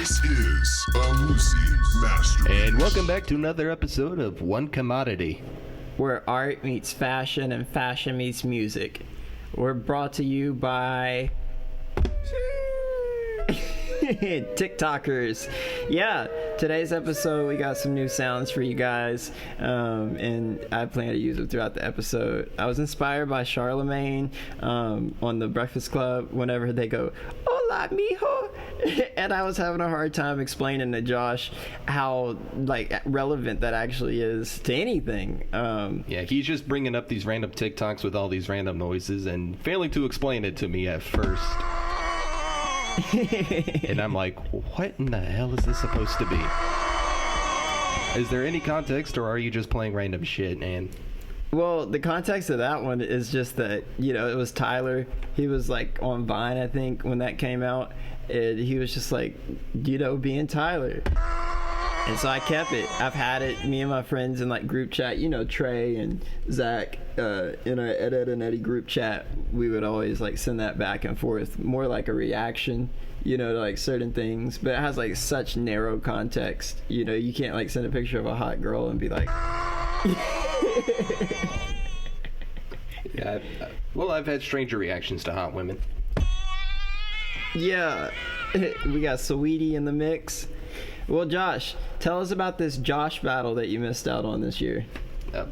This is a Lucy Master. And welcome back to another episode of One Commodity, where art meets fashion and fashion meets music. We're brought to you by TikTokers. Yeah, today's episode we got some new sounds for you guys, and I plan to use them throughout the episode. I was inspired by Charlemagne on the Breakfast Club whenever they go, "Hola, mijo," and I was having a hard time explaining to Josh how relevant that actually is to anything. Yeah, he's just bringing up these random TikToks with all these random noises and failing to explain it to me at first. And I'm like, what in the hell is this supposed to be? Is there any context, or are you just playing random shit, man? Well, the context of that one is just that, it was Tyler. He was on Vine, I think, when that came out. And he was just being Tyler. And so I kept it. I've had it, me and my friends in group chat, Trey and Zach, in our Ed and Eddie group chat, we would always send that back and forth, more like a reaction, to certain things. But it has such narrow context. You can't send a picture of a hot girl and be like, yeah, I've had stranger reactions to hot women. Yeah, we got Sweetie in the mix. Well, Josh, tell us about this Josh battle that you missed out on this year. Yeah.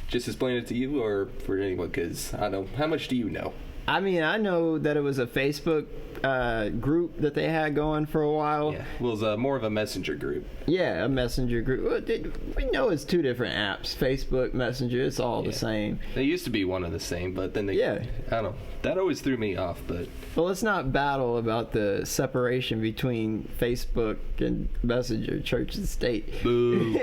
Just explain it to you or for anyone, because I don't know. How much do you know? I mean, I know that it was a Facebook group that they had going for a while. Yeah, well, it was more of a messenger group. Yeah, a messenger group. Well, we know it's two different apps. Facebook, Messenger, it's all the same. They used to be one and the same, but then I don't know. That always threw me off, but... Well, let's not battle about the separation between Facebook and Messenger, church and state. Boo.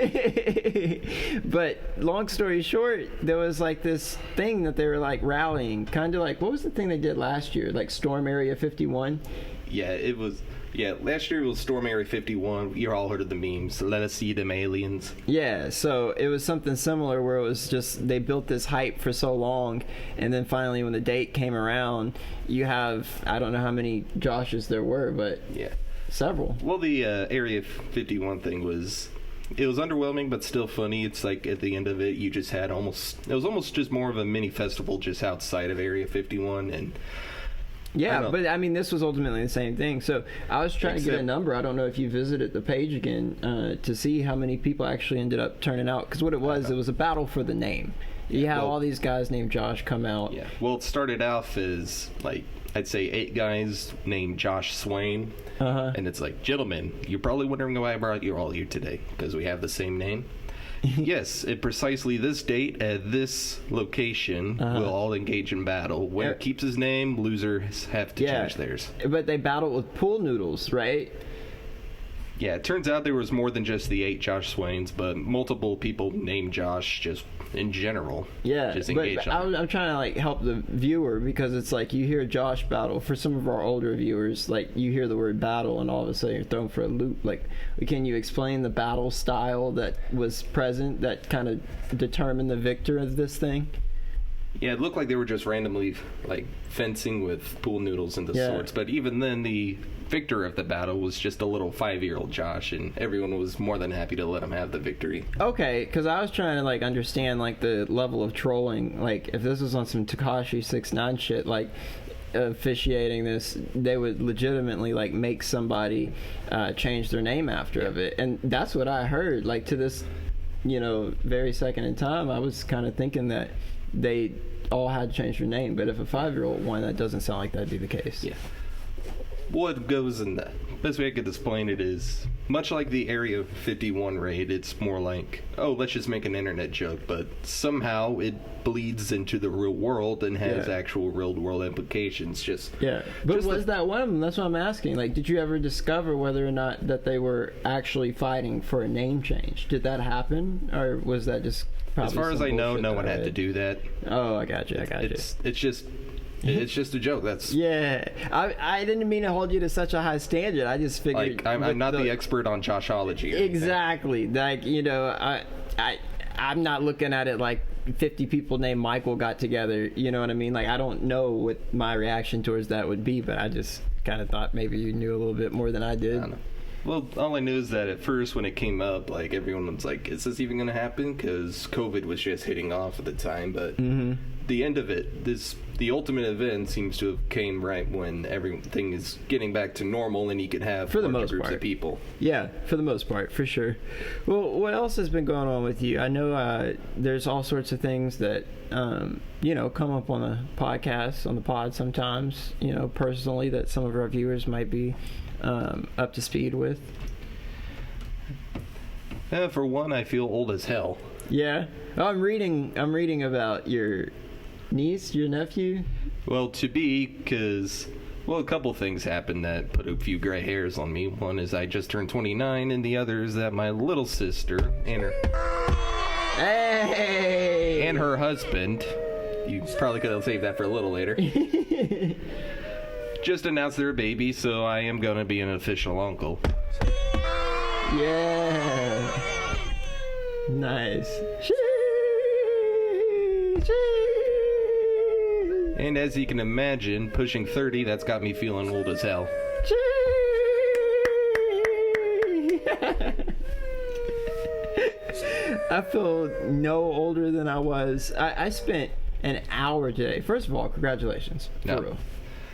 But long story short, there was this thing that they were rallying, kind of what was the thing they did last year? Storm Area 51? Yeah, it was... Yeah, last year it was Storm Area 51. You all heard of the memes. Let us see them aliens. Yeah, so it was something similar where it was just they built this hype for so long, and then finally when the date came around, you have, I don't know how many Joshes there were, but yeah, several. Well, the Area 51 thing was... It was underwhelming, but still funny. It's at the end of it, you just had it was almost just more of a mini festival just outside of Area 51, and... Yeah, but I mean, this was ultimately the same thing. So I was trying to get a number. I don't know if you visited the page again to see how many people actually ended up turning out. Because what it was a battle for the name. You have all these guys named Josh come out. Yeah. Well, it started off as I'd say 8 guys named Josh Swain. And it's gentlemen, you're probably wondering why I brought you all here today, because we have the same name. Yes, at precisely this date at this location, we'll all engage in battle. Winner keeps his name, losers have to change theirs. But they battled with pool noodles, right? Yeah, it turns out there was more than just the 8 Josh Swains, but multiple people named Josh just in general. Yeah, just but I'm trying to help the viewer, because it's you hear Josh battle. For some of our older viewers, you hear the word battle and all of a sudden you're thrown for a loop. Can you explain the battle style that was present that kind of determined the victor of this thing? Yeah, it looked like they were just randomly fencing with pool noodles and the sorts, but even then the victor of the battle was just a little 5-year-old Josh, and everyone was more than happy to let him have the victory. Okay, because I was trying to understand the level of trolling. If this was on some Tekashi 6ix9ine shit, officiating this, they would legitimately make somebody change their name after of it, and that's what I heard. To this, very second in time, I was kind of thinking that they all had to change their name, but if a 5-year-old won, that doesn't sound like that'd be the case. Yeah. What goes in that? Best way I could explain it is, much like the Area 51 raid, it's more let's just make an internet joke, but somehow it bleeds into the real world and has actual real world implications. But was that one of them? That's what I'm asking. Did you ever discover whether or not that they were actually fighting for a name change? Did that happen, or was that just probably as far as I know, no one had to do that. Oh, I got you. It's just a joke. That's I didn't mean to hold you to such a high standard. I just figured I'm not the expert on Joshology. Exactly. I'm not looking at it 50 people named Michael got together. You know what I mean? I don't know what my reaction towards that would be, but I just kind of thought maybe you knew a little bit more than I did. I don't know. Well, all I knew is that at first when it came up, like, everyone was like, is this even going to happen? Because COVID was just hitting off at the time. But the end of it, the ultimate event seems to have came right when everything is getting back to normal and you could have for the most groups part. of people. Yeah, for the most part, for sure. Well, what else has been going on with you? I know there's all sorts of things that, come up on the podcast, on the pod sometimes, personally, that some of our viewers might be up to speed with. For one, I feel old as hell. Yeah. Oh, I'm reading about your niece, your nephew. Well, because a couple things happened that put a few gray hairs on me. One is I just turned 29, and the other is that my little sister and her husband, you probably could have saved that for a little later, just announced their baby, so I am going to be an official uncle. Yeah. Nice. And as you can imagine, pushing 30, that's got me feeling old as hell. I feel no older than I was. I spent an hour today. First of all, congratulations. For real.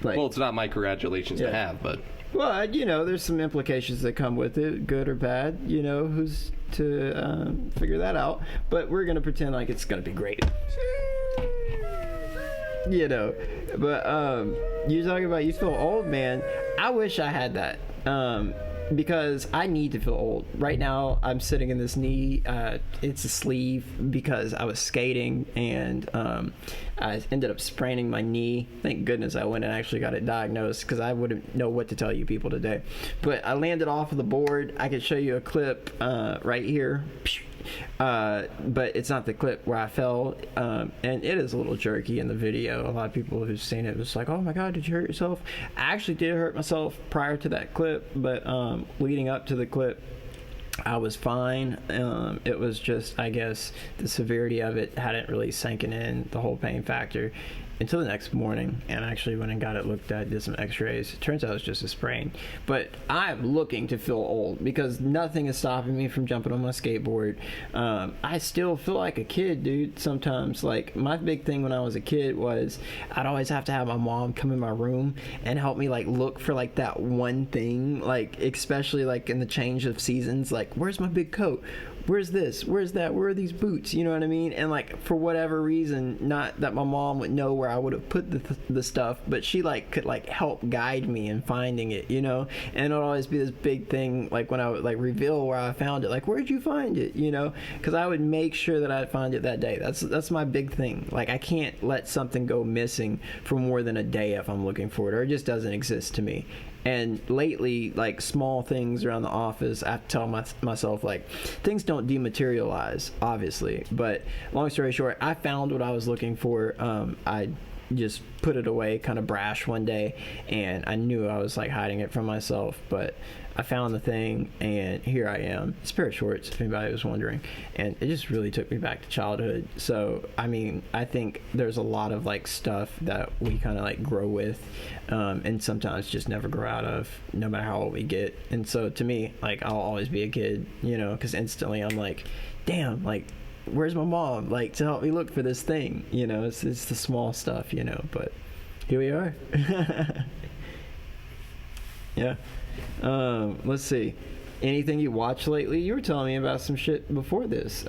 Well, it's not my congratulations to have, but... Well, there's some implications that come with it, good or bad. Who's to figure that out. But we're going to pretend like it's going to be great. But you're talking about you feel old, man. I wish I had that. Because I need to feel old. Right now, I'm sitting in this knee. It's a sleeve because I was skating and I ended up spraining my knee. Thank goodness I went and actually got it diagnosed because I wouldn't know what to tell you people today. But I landed off of the board. I could show you a clip right here. But it's not the clip where I fell, and it is a little jerky in the video. A lot of people who've seen it was like, oh my god, did you hurt yourself? I actually did hurt myself prior to that clip, but leading up to the clip, I was fine. It was just, I guess, the severity of it hadn't really sanken in, the whole pain factor, until the next morning, and I actually went and got it looked at, did some x-rays. It turns out it's just a sprain. But I'm looking to feel old because nothing is stopping me from jumping on my skateboard. I still feel like a kid, dude, sometimes. Like, my big thing when I was a kid was I'd always have to have my mom come in my room and help me, like, look for, like, that one thing, like, especially, like, in the change of seasons. Like, where's my big coat? Where's this? Where's that? Where are these boots? You know what I mean? And, like, for whatever reason, not that my mom would know where I would have put the stuff, but she, like, could, like, help guide me in finding it, And it would always be this big thing, like, when I would, like, reveal where I found it. Like, where'd you find it? Because I would make sure that I'd find it that day. That's my big thing. Like, I can't let something go missing for more than a day if I'm looking for it, or it just doesn't exist to me. And lately, like, small things around the office, I have to tell myself, like, things don't dematerialize, obviously. But long story short, I found what I was looking for. I just put it away, kind of brash one day, and I knew I was, like, hiding it from myself. But I found the thing, and here I am. It's a pair of shorts, if anybody was wondering. And it just really took me back to childhood. So, I mean, I think there's a lot of, like, stuff that we kind of, like, grow with, and sometimes just never grow out of, no matter how old we get. And so, to me, like, I'll always be a kid, because instantly I'm like, damn, like, where's my mom, like, to help me look for this thing? It's the small stuff, but here we are. Yeah. Let's see. Anything you watched lately? You were telling me about some shit before this.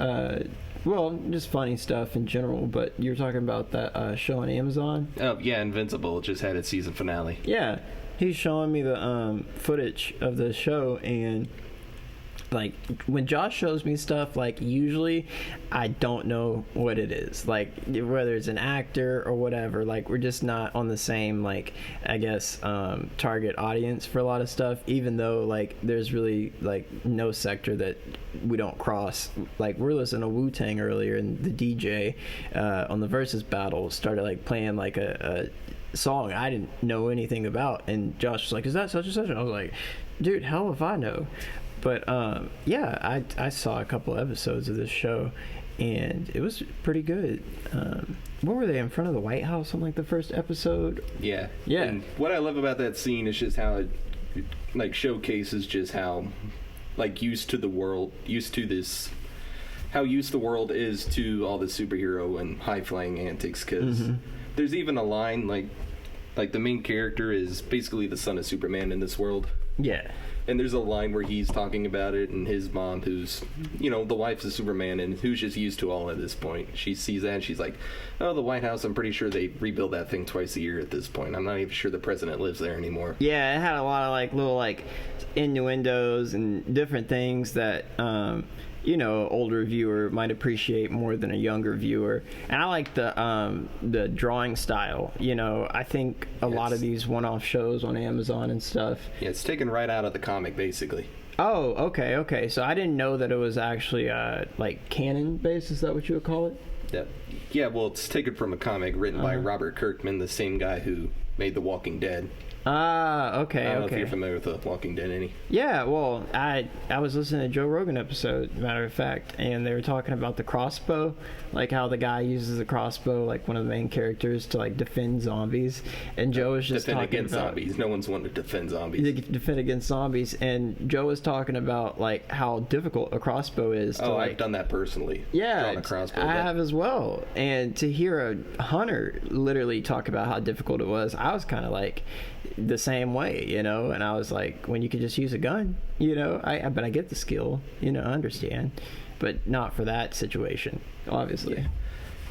Well, just funny stuff in general, but you were talking about that show on Amazon. Oh, yeah, Invincible just had its season finale. Yeah. He's showing me the footage of the show, and like, when Josh shows me stuff, like, usually I don't know what it is, like, whether it's an actor or whatever. Like, we're just not on the same, like, I guess, target audience for a lot of stuff, even though, like, there's really, like, no sector that we don't cross. Like, we're listening to Wu-Tang earlier, and the DJ on the Versus battle started, like, playing, like, a song I didn't know anything about, and Josh was like, is that such and such? And I was like, dude, hell if I know. But yeah, I saw a couple episodes of this show, and it was pretty good. What were they in front of the White House on like the first episode? Yeah. Yeah. And what I love about that scene is just how it like showcases just how like used to the world is to all the superhero and high flying antics, because there's even a line like the main character is basically the son of Superman in this world. Yeah. And there's a line where he's talking about it, and his mom, who's, the wife's of Superman, and who's just used to all at this point, she sees that, and she's like, oh, the White House, I'm pretty sure they rebuild that thing twice a year at this point. I'm not even sure the president lives there anymore. Yeah, it had a lot of, like, little, like, innuendos and different things that, older viewer might appreciate more than a younger viewer. And I like the drawing style. I think a lot of these one-off shows on Amazon and stuff. Yeah, it's taken right out of the comic, basically. Oh, okay. So I didn't know that it was actually like canon-based. Is that what you would call it? Yeah, well, it's taken from a comic written by Robert Kirkman, the same guy who made The Walking Dead. Okay. I don't know if you're familiar with The Walking Dead, any? Yeah, well, I was listening to a Joe Rogan episode, matter of fact, and they were talking about the crossbow, like how the guy uses the crossbow, like one of the main characters, to like defend zombies, and Joe was just defend talking against about zombies. No one's wanted to defend zombies. Defend against zombies, and Joe was talking about like how difficult a crossbow is. To, I've done that personally. Yeah, drawn a crossbow, I have as well. And to hear a hunter literally talk about how difficult it was, I was kind of like the same way, and I was like, when you could just use a gun, but I get the skill, I understand, but not for that situation, obviously. Yeah.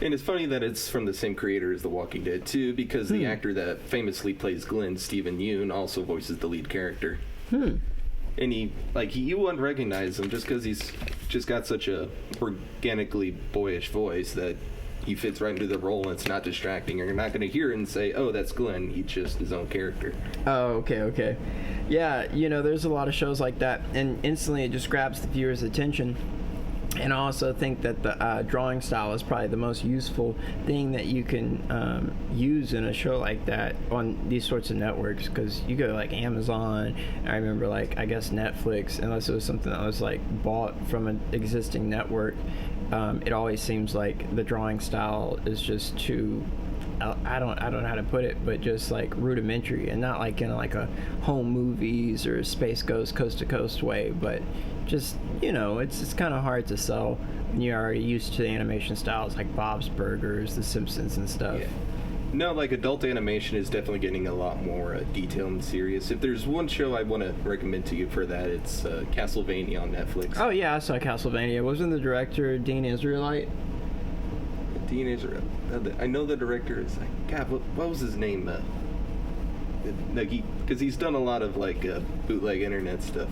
And it's funny that it's from the same creator as The Walking Dead too, because the actor that famously plays Glenn, Stephen Yeun, also voices the lead character. And you wouldn't recognize him just because he's just got such a organically boyish voice that he fits right into the role, and it's not distracting. You're not going to hear it and say, oh, that's Glenn. He's just his own character. Oh, okay. Yeah, there's a lot of shows like that, and instantly it just grabs the viewer's attention. And I also think that the drawing style is probably the most useful thing that you can use in a show like that on these sorts of networks, because you go like Amazon, I remember like, I guess Netflix, unless it was something that was like bought from an existing network, it always seems like the drawing style is just too, I don't know how to put it, but just like rudimentary, and not like in like a home movies or Space Ghost Coast to Coast way, but just, it's kind of hard to sell when you're already used to the animation styles like Bob's Burgers, The Simpsons and stuff. Yeah. No, like adult animation is definitely getting a lot more detailed and serious. If there's one show I want to recommend to you for that, it's Castlevania on Netflix. Oh yeah, I saw Castlevania. Wasn't the director Dean Israelite? Dean Israel. I know the director is like, God, what was his name? Like because he's done a lot of like bootleg internet stuff.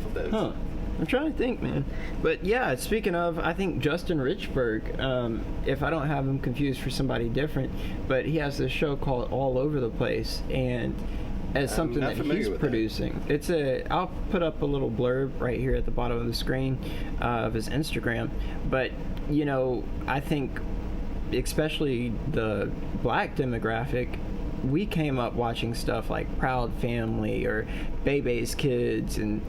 I'm trying to think, man. But yeah, speaking of, I think Justin Richburg, if I don't have him confused for somebody different, but he has this show called All Over the Place, and as something that he's producing. I'll put up a little blurb right here at the bottom of the screen of his Instagram. But, I think especially the black demographic, we came up watching stuff like Proud Family or Bebe's Kids, and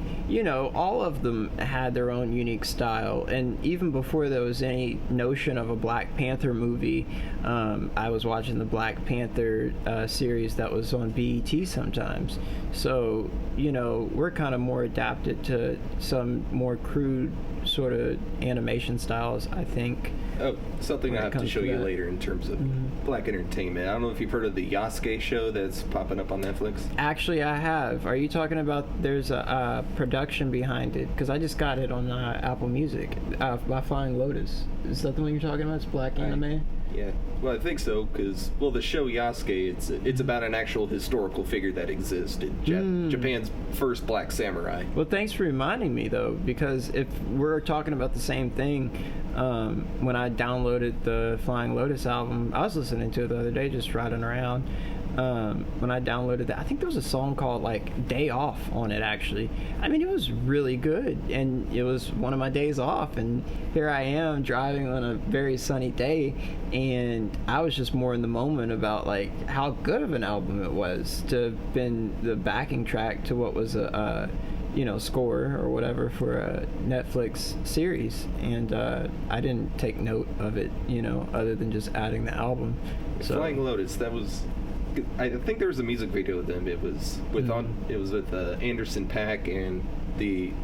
all of them had their own unique style. And even before there was any notion of a Black Panther movie, I was watching the Black Panther series that was on BET sometimes. So we're kind of more adapted to some more crude sort of animation styles, I think. Oh, something I have to show you later in terms of black entertainment. I don't know if you've heard of the Yasuke show that's popping up on Netflix. Actually, I have. Are you talking about there's a production behind it? Because I just got it on Apple Music by Flying Lotus. Is that the one you're talking about? It's black anime? Yeah. Well, I think so, because, the show Yasuke, it's about an actual historical figure that existed. Japan's first black samurai. Well, thanks for reminding me, though, because if we're talking about the same thing, when I downloaded the Flying Lotus album, I was listening to it the other day, just riding around. When I downloaded that, I think there was a song called like Day Off on it, actually. I mean, it was really good, and it was one of my days off, and here I am driving on a very sunny day, and I was just more in the moment about like how good of an album it was to have been the backing track to what was a score or whatever for a Netflix series, and I didn't take note of it, other than just adding the album. So Flying Lotus, that was. I think there was a music video with them. It was with Anderson .Paak, and the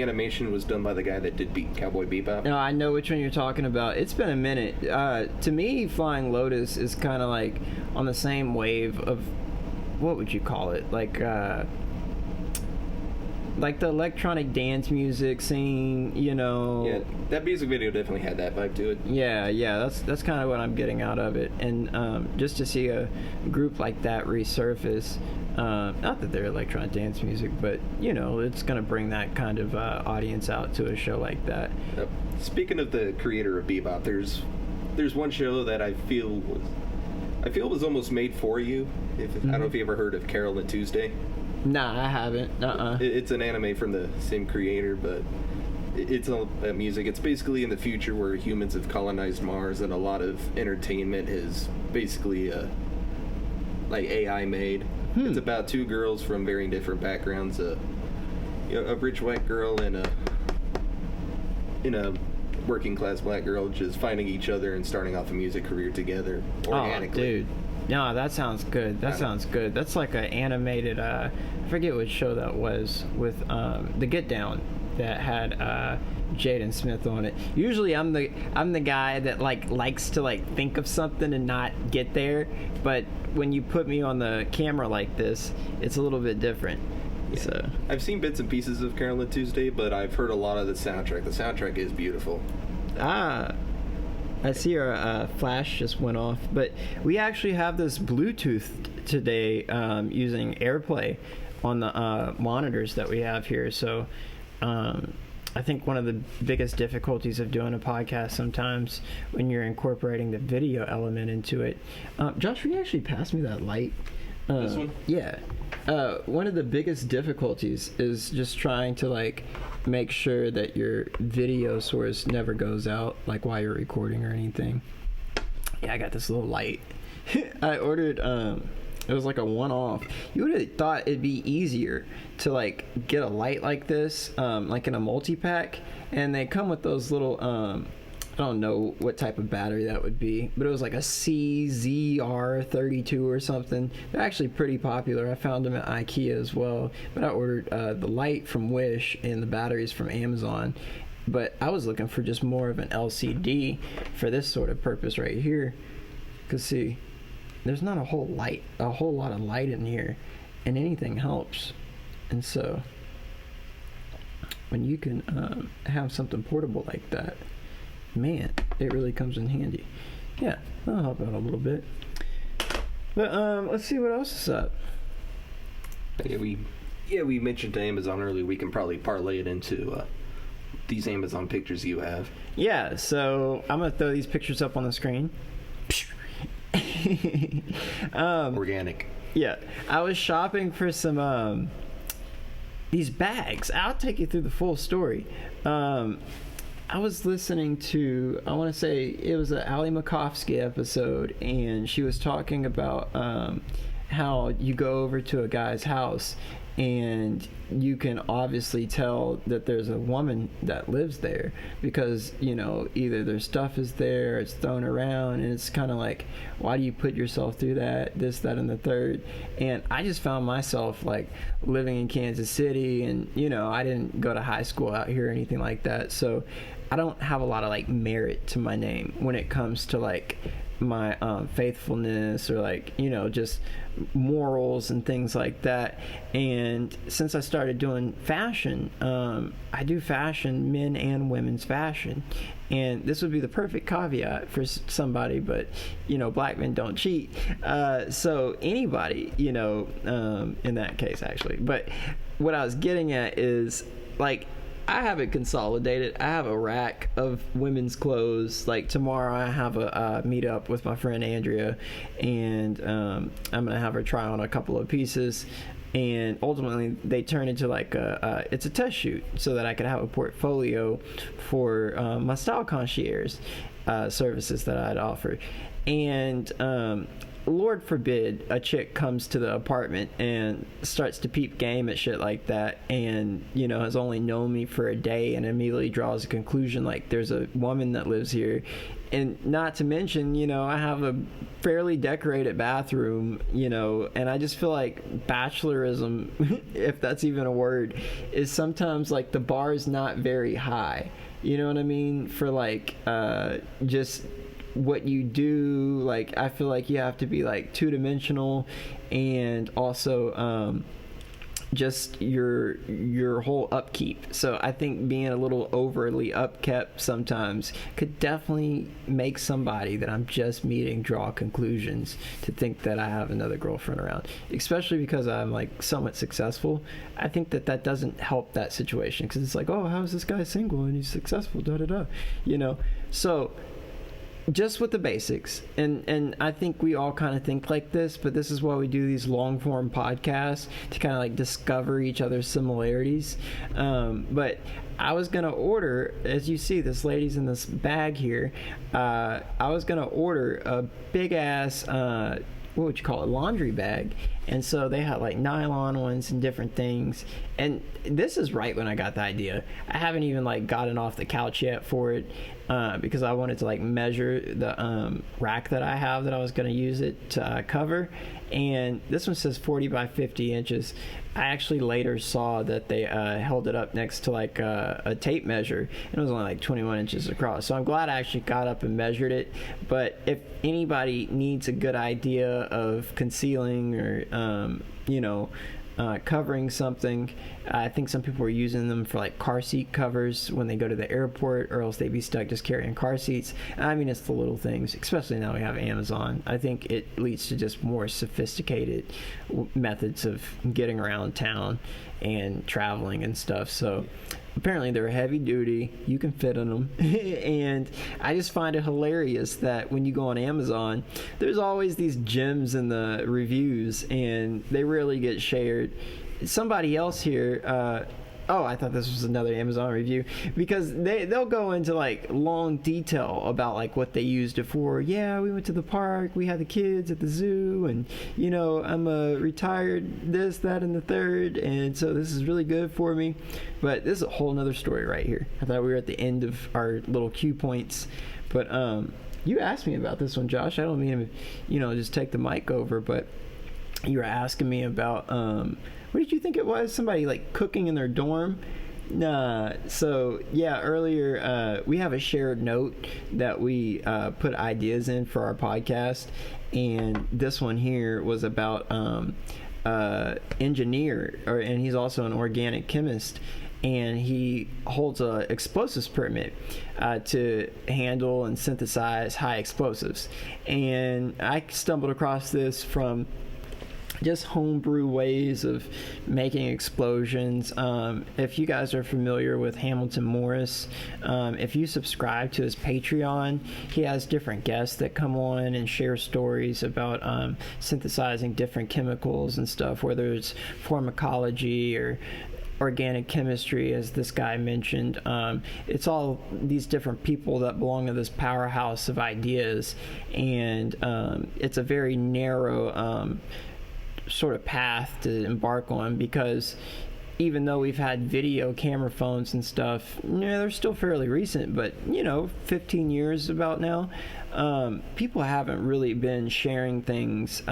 animation was done by the guy that did Cowboy Bebop. No, I know which one you're talking about. It's been a minute. To me, Flying Lotus is kind of like on the same wave of, what would you call it? Like the electronic dance music scene, Yeah, that music video definitely had that vibe to it. Yeah, that's kind of what I'm getting out of it. And just to see a group like that resurface, not that they're electronic dance music, but, it's going to bring that kind of audience out to a show like that. Speaking of the creator of Bebop, there's one show that I feel was almost made for you. I don't know if you ever heard of Carol and Tuesday. Nah, I haven't. It's an anime from the same creator, but it's a music. It's basically in the future where humans have colonized Mars, and a lot of entertainment is basically like AI made. It's about two girls from very different backgrounds. A rich white girl and a working class black girl just finding each other and starting off a music career together organically. Oh, dude. No, that sounds good. Sounds good. That's like an animated, I forget what show that was, with The Get Down, that had Jaden Smith on it. Usually I'm the guy that likes to think of something and not get there, but when you put me on the camera like this, it's a little bit different. Yeah. So I've seen bits and pieces of Carol and Tuesday, but I've heard a lot of the soundtrack. The soundtrack is beautiful. I see our flash just went off, but we actually have this Bluetooth today using AirPlay on the monitors that we have here. So I think one of the biggest difficulties of doing a podcast sometimes when you're incorporating the video element into it. Josh, will you actually pass me that light? This one? Yeah. One of the biggest difficulties is just trying to make sure that your video source never goes out while you're recording or anything. Yeah, I got this little light. I ordered it was like a one-off. You would have thought it'd be easier to get a light like this like in a multi-pack, and they come with those little I don't know what type of battery that would be, but it was like a CZR32 or something. They're actually pretty popular. I found them at IKEA as well, but I ordered the light from Wish and the batteries from Amazon. But I was looking for just more of an LCD for this sort of purpose right here. Because see, there's not a whole lot of light in here, and anything helps. And so when you can have something portable like that, man, it really comes in handy. Yeah, that'll help out a little bit. But let's see what else is up. We mentioned Amazon earlier. We can probably parlay it into these Amazon pictures you have. Yeah, so I'm gonna throw these pictures up on the screen. Organic. Yeah, I was shopping for some these bags. I'll take you through the full story. I was listening to, I want to say it was an Ali Makovsky episode, and she was talking about how you go over to a guy's house and you can obviously tell that there's a woman that lives there because, either their stuff is there, it's thrown around, and it's kind of like, why do you put yourself through that, this, that, and the third? And I just found myself living in Kansas City, and, I didn't go to high school out here or anything like that. So I don't have a lot of merit to my name when it comes to my faithfulness or just morals and things like that. And since I started doing fashion, I do fashion, men and women's fashion, and this would be the perfect caveat for somebody, but black men don't cheat, so anybody in that case actually. But what I was getting at is I have it consolidated. I have a rack of women's clothes. Tomorrow I have a meet up with my friend Andrea, and I'm gonna have her try on a couple of pieces, and ultimately they turn into it's a test shoot so that I could have a portfolio for my style concierge services that I'd offer. And Lord forbid a chick comes to the apartment and starts to peep game at shit like that, and has only known me for a day and immediately draws a conclusion like there's a woman that lives here. And not to mention, I have a fairly decorated bathroom, and I just feel like bachelorism, if that's even a word, is sometimes like the bar is not very high. You know what I mean? For like just what you do. Like, I feel like you have to be like two-dimensional, and also just your whole upkeep. So I think being a little overly upkept sometimes could definitely make somebody that I'm just meeting draw conclusions to think that I have another girlfriend around, especially because I'm like somewhat successful. I think that doesn't help that situation, because it's like, oh, how is this guy single and he's successful, so just with the basics, and I think we all kind of think like this, but this is why we do these long form podcasts, to kind of like discover each other's similarities. But I was gonna order, as you see, this lady's in this bag here. I was gonna order a big ass what would you call it, laundry bag, and so they had like nylon ones and different things. And this is right when I got the idea. I haven't even like gotten off the couch yet for it, because I wanted to like measure the rack that I have that I was going to use it to cover. And this one says 40 by 50 inches. I actually later saw that they held it up next to like a tape measure, and it was only like 21 inches across. So I'm glad I actually got up and measured it. But if anybody needs a good idea of concealing or covering something, I think some people are using them for like car seat covers when they go to the airport, or else they'd be stuck just carrying car seats. I mean, it's the little things, especially now we have Amazon. I think it leads to just more sophisticated methods of getting around town and traveling and stuff. So apparently they're heavy duty, you can fit in them. And I just find it hilarious that when you go on Amazon, there's always these gems in the reviews, and they rarely get shared. Somebody else here, I thought this was another Amazon review, because they'll go into like long detail about like what they used it for. Yeah, we went to the park, we had the kids at the zoo, and I'm a retired this, that, and the third, and so this is really good for me. But this is a whole nother story right here. I thought we were at the end of our little cue points, but you asked me about this one, Josh. I don't mean to just take the mic over, but you were asking me about what did you think it was? Somebody like cooking in their dorm? Nah. So yeah, earlier we have a shared note that we put ideas in for our podcast, and this one here was about engineer, and he's also an organic chemist, and he holds a explosives permit to handle and synthesize high explosives. And I stumbled across this from just homebrew ways of making explosions. If you guys are familiar with Hamilton Morris, if you subscribe to his Patreon, he has different guests that come on and share stories about synthesizing different chemicals and stuff, whether it's pharmacology or organic chemistry, as this guy mentioned. It's all these different people that belong to this powerhouse of ideas, and it's a very narrow sort of path to embark on, because even though we've had video camera phones and stuff, they're still fairly recent, but 15 years about now, people haven't really been sharing things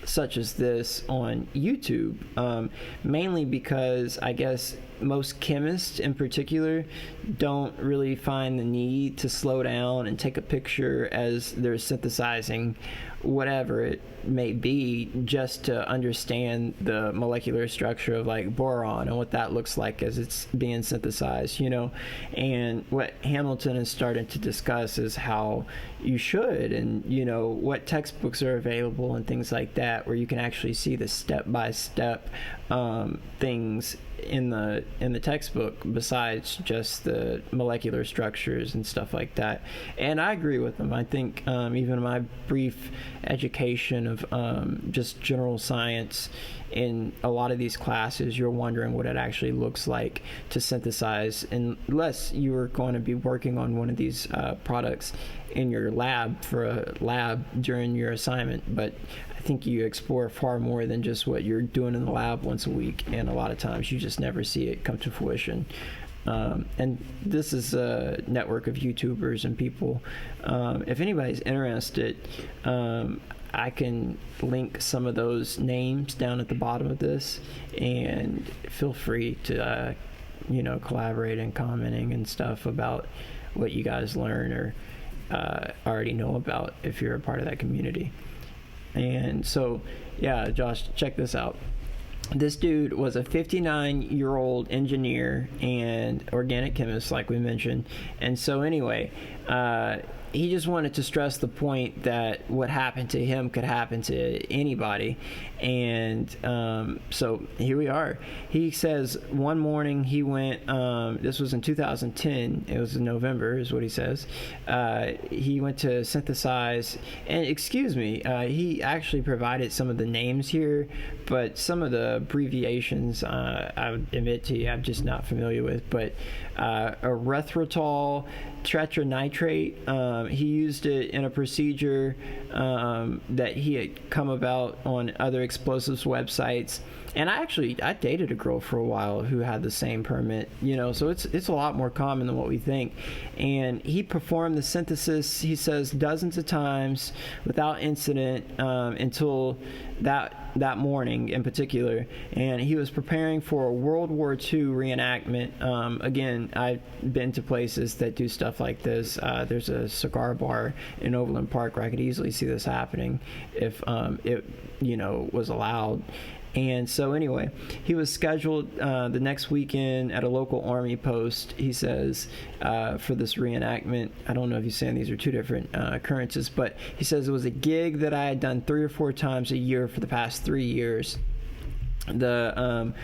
such as this on YouTube, mainly because I guess most chemists in particular don't really find the need to slow down and take a picture as they're synthesizing whatever it may be, just to understand the molecular structure of like boron and what that looks like as it's being synthesized, and what Hamilton is starting to discuss is how you should, and what textbooks are available and things like that, where you can actually see the step-by-step things in the textbook besides just the molecular structures and stuff like that. And I agree with them. I think even my brief education of just general science, in a lot of these classes you're wondering what it actually looks like to synthesize, unless you are going to be working on one of these products in your lab for a lab during your assignment, but I think you explore far more than just what you're doing in the lab once a week, and a lot of times you just never see it come to fruition. And this is a network of YouTubers and people. If anybody's interested, I can link some of those names down at the bottom of this, and feel free to collaborate and commenting and stuff about what you guys learn or already know about if you're a part of that community. And so, yeah, Josh, check this out. This dude was a 59-year-old engineer and organic chemist, like we mentioned. And so anyway, he just wanted to stress the point that what happened to him could happen to anybody. And so here we are. He says one morning he went, this was in 2010, it was in November is what he says. He went to synthesize, and excuse me, he actually provided some of the names here, but some of the abbreviations, I would admit to you, I'm just not familiar with, but erythritol tetranitrate, he used it in a procedure that he had come about on other explosives websites. And I dated a girl for a while who had the same permit, so it's a lot more common than what we think. And he performed the synthesis, he says, dozens of times without incident until that morning in particular. And he was preparing for a World War II reenactment. Again, I've been to places that do stuff like this. There's a cigar bar in Overland Park where I could easily see this happening if it was allowed. And so anyway, he was scheduled the next weekend at a local army post, he says, for this reenactment. I don't know if he's saying these are two different occurrences, but he says it was a gig that I had done 3 or 4 times a year for the past 3 years. The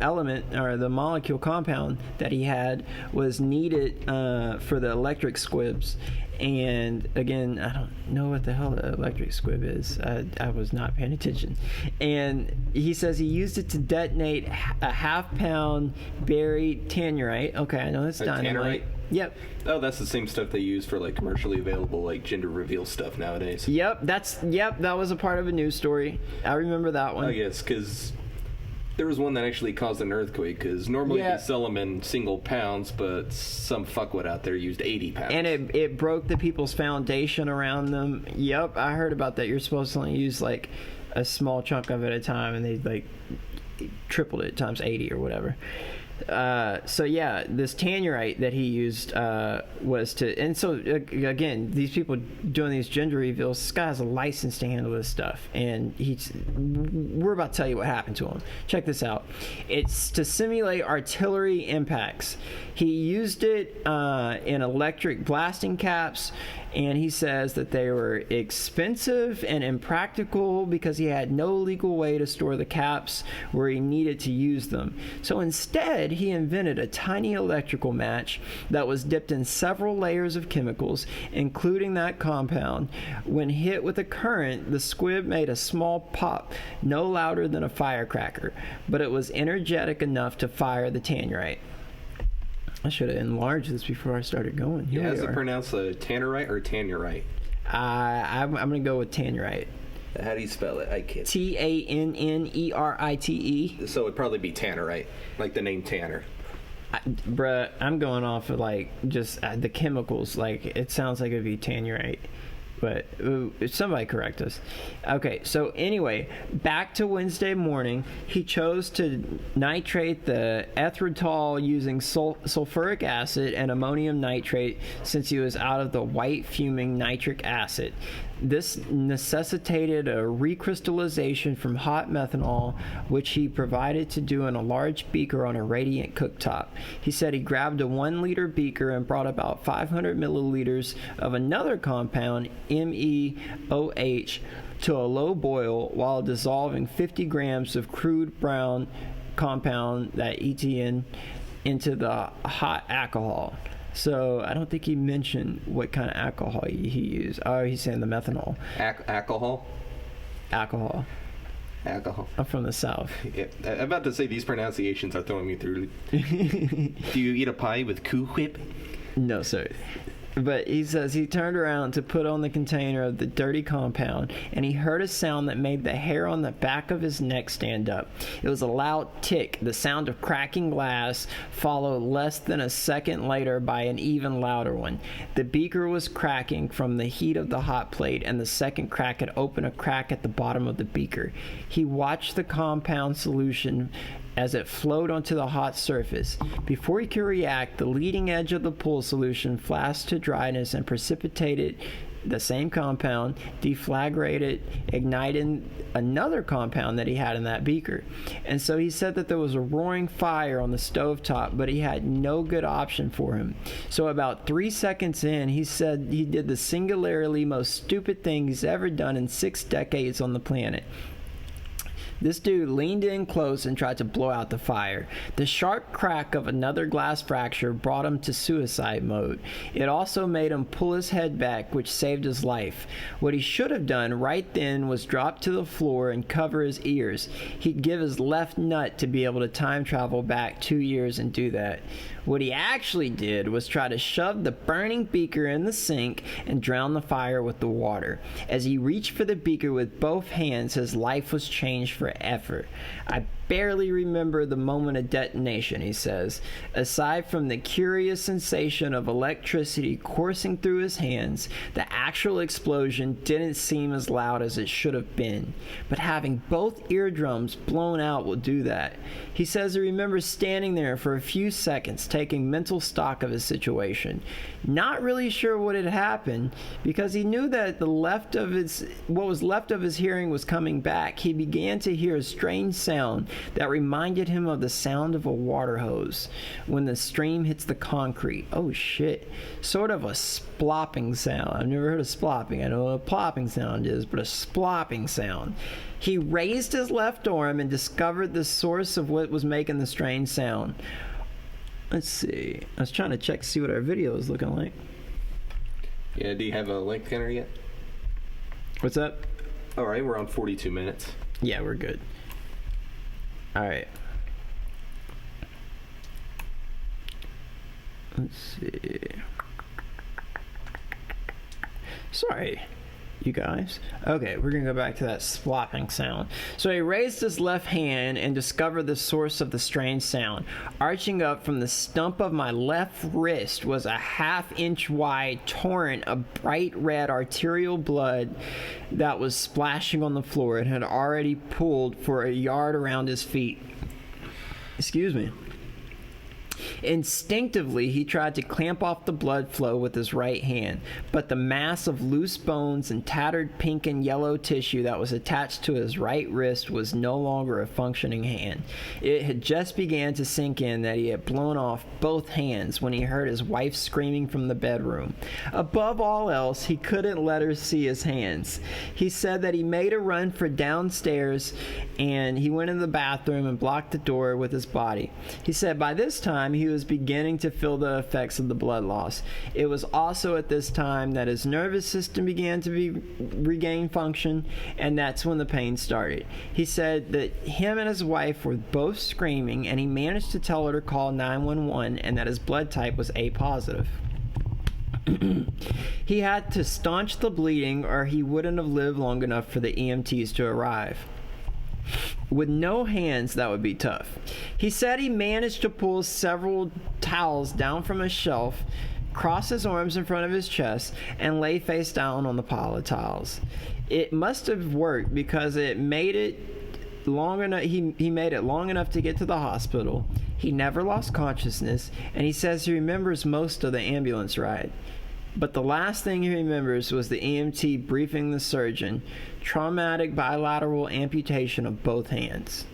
element or the molecule compound that he had was needed for the electric squibs. And again, I don't know what the hell the electric squib is. I was not paying attention. And he says he used it to detonate a half-pound buried tannerite. Okay, I know that's dynamite. Yep. Oh, that's the same stuff they use for like commercially available like gender reveal stuff nowadays. Yep, that was a part of a news story. I remember that one. Oh yes, because there was one that actually caused an earthquake, because normally they sell them in single pounds, but some fuckwit out there used 80 pounds. And it broke the people's foundation around them. Yep, I heard about that. You're supposed to only use like a small chunk of it at a time, and they like tripled it times 80 or whatever. So yeah, this tannerite that he used was to, and so again, these people doing these gender reveals, this guy has a license to handle this stuff, and we're about to tell you what happened to him. Check this out. It's to simulate artillery impacts. He used it in electric blasting caps, and he says that they were expensive and impractical because he had no legal way to store the caps where he needed to use them. So instead, he invented a tiny electrical match that was dipped in several layers of chemicals, including that compound. When hit with a current, the squib made a small pop, no louder than a firecracker, but it was energetic enough to fire the tannerite. I should have enlarged this before I started going. How is it pronounced, tannerite or tannerite? I'm going to go with tannerite. How do you spell it? I can't. Tannerite. So it'd probably be tannerite, like the name Tanner. Bruh, I'm going off of like just the chemicals. Like it sounds like it'd be tannerite. But somebody correct us. Okay, so anyway, back to Wednesday morning. He chose to nitrate the erythritol using sulfuric acid and ammonium nitrate since he was out of the white fuming nitric acid. This necessitated a recrystallization from hot methanol, which he provided to do in a large beaker on a radiant cooktop. He said he grabbed a 1-liter beaker and brought about 500 milliliters of another compound, MEOH, to a low boil while dissolving 50 grams of crude brown compound, that ETN, into the hot alcohol. So I don't think he mentioned what kind of alcohol he used. Oh, he's saying the methanol. Alcohol? Alcohol. I'm from the South. Yeah, I'm about to say these pronunciations are throwing me through. Do you eat a pie with Cool Whip? No, sir. But he says he turned around to put on the container of the dirty compound, and he heard a sound that made the hair on the back of his neck stand up. It was a loud tick, the sound of cracking glass, followed less than a second later by an even louder one. The beaker was cracking from the heat of the hot plate, and the second crack had opened a crack at the bottom of the beaker. He watched the compound solution as it flowed onto the hot surface. Before he could react, the leading edge of the pool solution flashed to dryness and precipitated the same compound, deflagrated, igniting another compound that he had in that beaker. And so he said that there was a roaring fire on the stovetop, but he had no good option for him. So about 3 seconds in, he said he did the singularly most stupid thing he's ever done in 6 decades on the planet. This dude leaned in close and tried to blow out the fire. The sharp crack of another glass fracture brought him to suicide mode. It also made him pull his head back, which saved his life. What he should have done right then was drop to the floor and cover his ears. He'd give his left nut to be able to time travel back 2 years and do that. What he actually did was try to shove the burning beaker in the sink and drown the fire with the water. As he reached for the beaker with both hands, his life was changed forever. I barely remember the moment of detonation, he says. Aside from the curious sensation of electricity coursing through his hands, the actual explosion didn't seem as loud as it should have been. But having both eardrums blown out will do that. He says he remembers standing there for a few seconds, taking mental stock of his situation. Not really sure what had happened, because he knew that what was left of his hearing was coming back. He began to hear a strange sound that reminded him of the sound of a water hose when the stream hits the concrete. Oh shit. Sort of a splopping sound. I've never heard of splopping. I know what a plopping sound is, but a splopping sound. He raised his left arm and discovered the source of what was making the strange sound. Let's see. I was trying to check to see what our video is looking like. Yeah, do you have a length counter yet? What's that? All right, we're on 42 minutes. Yeah, we're good. All right. Let's see. Sorry, you guys. Okay, we're going to go back to that splopping sound. So he raised his left hand and discovered the source of the strange sound. Arching up from the stump of my left wrist was a half-inch wide torrent of bright red arterial blood that was splashing on the floor. It had already pooled for a yard around his feet. Excuse me. Instinctively, he tried to clamp off the blood flow with his right hand, but the mass of loose bones and tattered pink and yellow tissue that was attached to his right wrist was no longer a functioning hand. It had just began to sink in that he had blown off both hands when he heard his wife screaming from the bedroom. Above all else, he couldn't let her see his hands. He said that he made a run for downstairs and he went in the bathroom and blocked the door with his body. He said by this time he was beginning to feel the effects of the blood loss. It was also at this time that his nervous system began to regain function, and that's when the pain started. He said that him and his wife were both screaming, and he managed to tell her to call 911 and that his blood type was A positive. He had to staunch the bleeding or he wouldn't have lived long enough for the EMTs to arrive. With no hands, that would be tough. He said he managed to pull several towels down from a shelf, cross his arms in front of his chest, and lay face down on the pile of towels. It must have worked because it made it long enough. He made it long enough to get to the hospital. He never lost consciousness, and he says he remembers most of the ambulance ride. But the last thing he remembers was the EMT briefing the surgeon, traumatic bilateral amputation of both hands.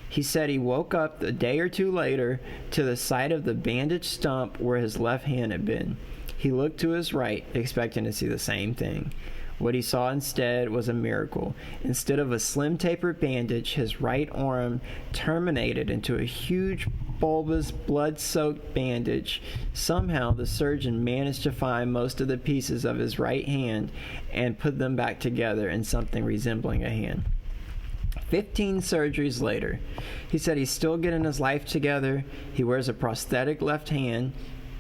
He said he woke up a day or two later to the sight of the bandaged stump where his left hand had been. He looked to his right, expecting to see the same thing. What he saw instead was a miracle. Instead of a slim tapered bandage, his right arm terminated into a huge bulbous blood-soaked bandage. Somehow the surgeon managed to find most of the pieces of his right hand and put them back together in something resembling a hand. 15 surgeries later, he said he's still getting his life together. He wears a prosthetic left hand.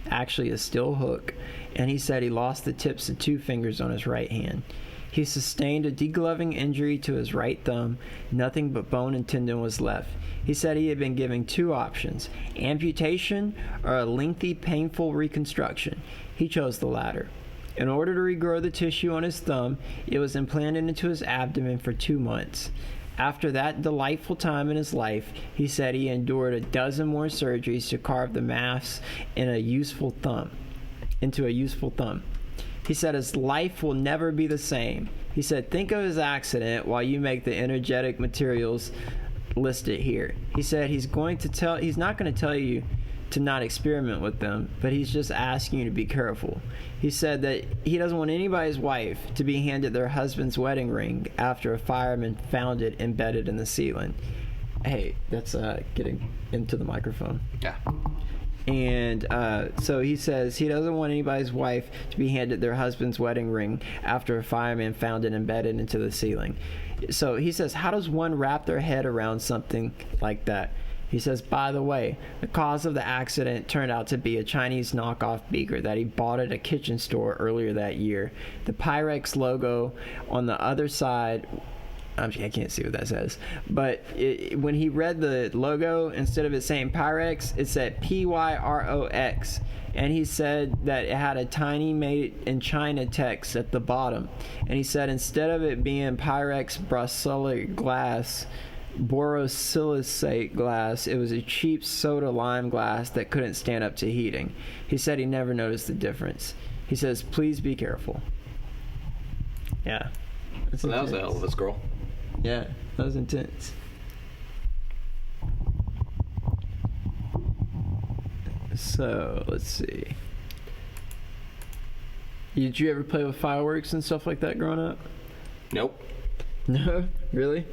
actually a steel hook, and he said he lost the tips of 2 fingers on his right hand. He sustained a degloving injury to his right thumb. Nothing but bone and tendon was left. He said he had been given 2 options, amputation or a lengthy, painful reconstruction. He chose the latter. In order to regrow the tissue on his thumb, it was implanted into his abdomen for 2 months. After that delightful time in his life, he said he endured a dozen more surgeries to carve the mass into a useful thumb. He said his life will never be the same. He said, think of his accident while you make the energetic materials listed here. He said he's not going to tell you to not experiment with them, but he's just asking you to be careful. He said that he doesn't want anybody's wife to be handed their husband's wedding ring after a fireman found it embedded in the ceiling. Hey, that's getting into the microphone. Yeah. And so he says he doesn't want anybody's wife to be handed their husband's wedding ring after a fireman found it embedded into the ceiling. So he says, how does one wrap their head around something like that? He says, by the way, the cause of the accident turned out to be a Chinese knockoff beaker that he bought at a kitchen store earlier that year. The Pyrex logo on the other side, I can't see what that says, but when he read the logo, instead of it saying Pyrex, it said Pyrox. And he said that it had a tiny made in China text at the bottom. And he said instead of it being Pyrex borosilicate glass, it was a cheap soda lime glass that couldn't stand up to heating. He said he never noticed the difference. He says, please be careful. Yeah. So that was a hell of a scroll. Yeah, that was intense. So, let's see. Did you ever play with fireworks and stuff like that growing up? Nope. No? Really?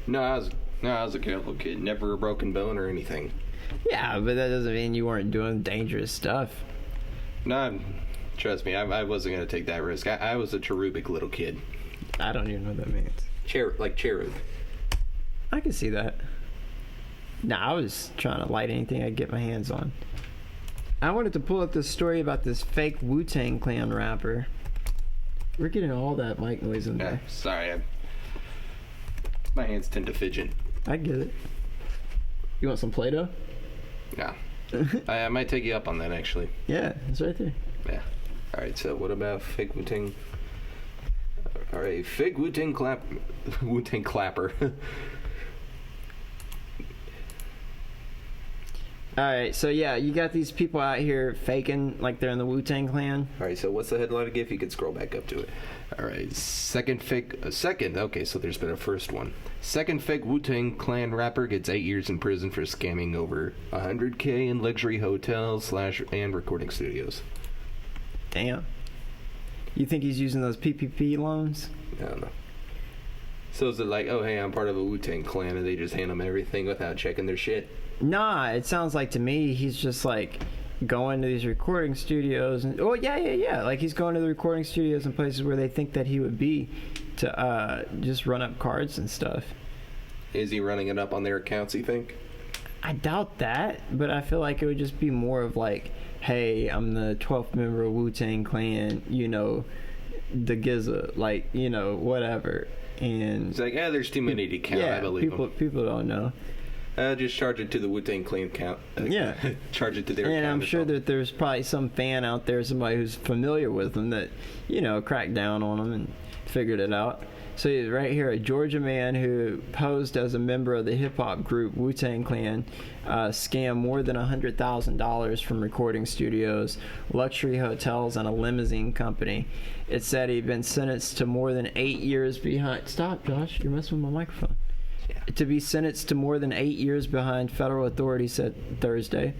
No, I was a careful kid. Never a broken bone or anything. Yeah, but that doesn't mean you weren't doing dangerous stuff. No, trust me, I wasn't going to take that risk. I was a cherubic little kid. I don't even know what that means. Like cherub. I can see that. No, I was trying to light anything I could get my hands on. I wanted to pull up this story about this fake Wu-Tang Clan rapper. We're getting all that mic noise in there. Sorry, my hands tend to fidget. I get it. You want some Play-Doh? Yeah. I might take you up on that, actually. Yeah, it's right there. Yeah. All right, so what about fake Wu-Tang? All right, fake Wu-Tang clapper. All right, so yeah, you got these people out here faking like they're in the Wu-Tang Clan. All right, so what's the headline again? If you could scroll back up to it. All right, second. Okay, so there's been a first one. Second fake Wu-Tang Clan rapper gets 8 years in prison for scamming over $100K in luxury hotels and recording studios. Damn. You think he's using those PPP loans? I don't know. So is it like, oh hey, I'm part of a Wu-Tang Clan, and they just hand them everything without checking their shit? Nah, it sounds like to me he's just like going to these recording studios and like he's going to the recording studios and places where they think that he would be to just run up cards and stuff. Is he running it up on their accounts, you think? I doubt that, but I feel like it would just be more of like, hey, I'm the 12th member of Wu-Tang Clan, you know, the Giza, like, you know, whatever. And it's like, there's too many to count. Yeah, I believe people don't know. Just charge it to the Wu-Tang Clan account. Yeah. Charge it to their account. And I'm sure that there's probably some fan out there, somebody who's familiar with them that, you know, cracked down on them and figured it out. So right here, a Georgia man who posed as a member of the hip-hop group Wu-Tang Clan scammed more than $100,000 from recording studios, luxury hotels, and a limousine company. It said he'd been sentenced to more than 8 years behind... Stop, Josh. You're messing with my microphone. Yeah. To be sentenced to more than 8 years behind, federal authorities said Thursday.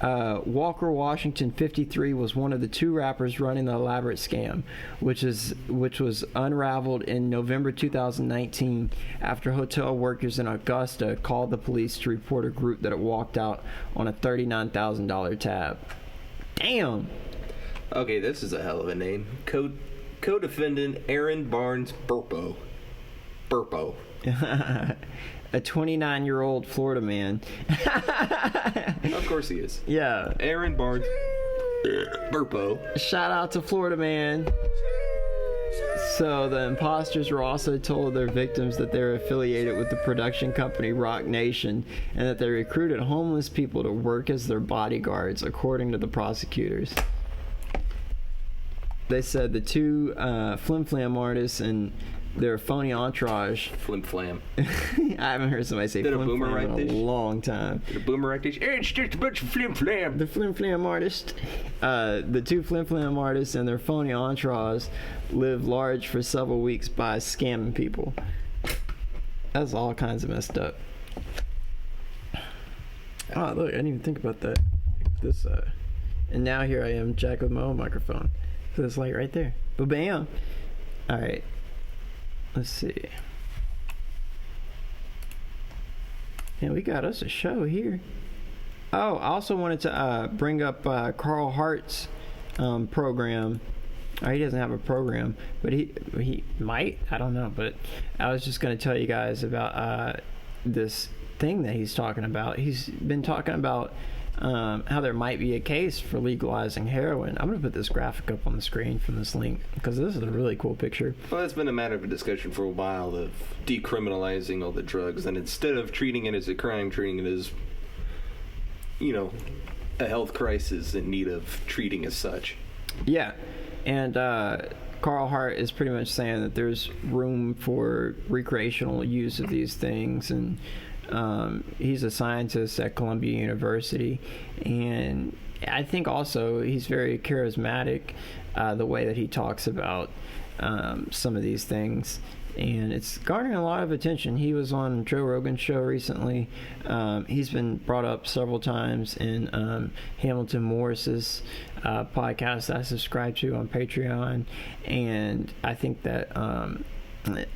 Walker Washington, 53, was one of the 2 rappers running the elaborate scam, which was unraveled in November 2019 after hotel workers in Augusta called the police to report a group that had walked out on a $39,000 tab. Damn. Okay, this is a hell of a name. Co-defendant Aaron Barnes Burpo. A 29-year-old Florida man. Of course he is. Yeah. Aaron Barnes Burpo. Shout out to Florida Man. So the imposters were also told their victims that they were affiliated with the production company Rock Nation and that they recruited homeless people to work as their bodyguards, according to the prosecutors. They said the two Flim Flam artists and their phony entourage. Flim Flam. I haven't heard somebody say Flim Flam in a long time. Did a boomerang dish? It's just a bunch of Flim Flam. The Flim Flam artists. The two Flim Flam artists and their phony entourage lived large for several weeks by scamming people. That's all kinds of messed up. Oh, look, I didn't even think about that. This, and now here I am, Jack with my own microphone. So it's like right there. But bam. All right. Let's see. Yeah, we got us a show here. Oh, I also wanted to bring up Carl Hart's program. He doesn't have a program, but he might. I don't know. But I was just going to tell you guys about this thing that he's talking about. He's been talking about how there might be a case for legalizing heroin. I'm going to put this graphic up on the screen from this link because this is a really cool picture. Well, that's been a matter of discussion for a while of decriminalizing all the drugs, and instead of treating it as a crime, treating it as, a health crisis in need of treating as such. Yeah, and Carl Hart is pretty much saying that there's room for recreational use of these things, and he's a scientist at Columbia University, and I think also he's very charismatic, the way that he talks about some of these things, and it's garnering a lot of attention. He was on Joe Rogan's show recently. He's been brought up several times in Hamilton Morris's podcast that I subscribe to on Patreon, and I think that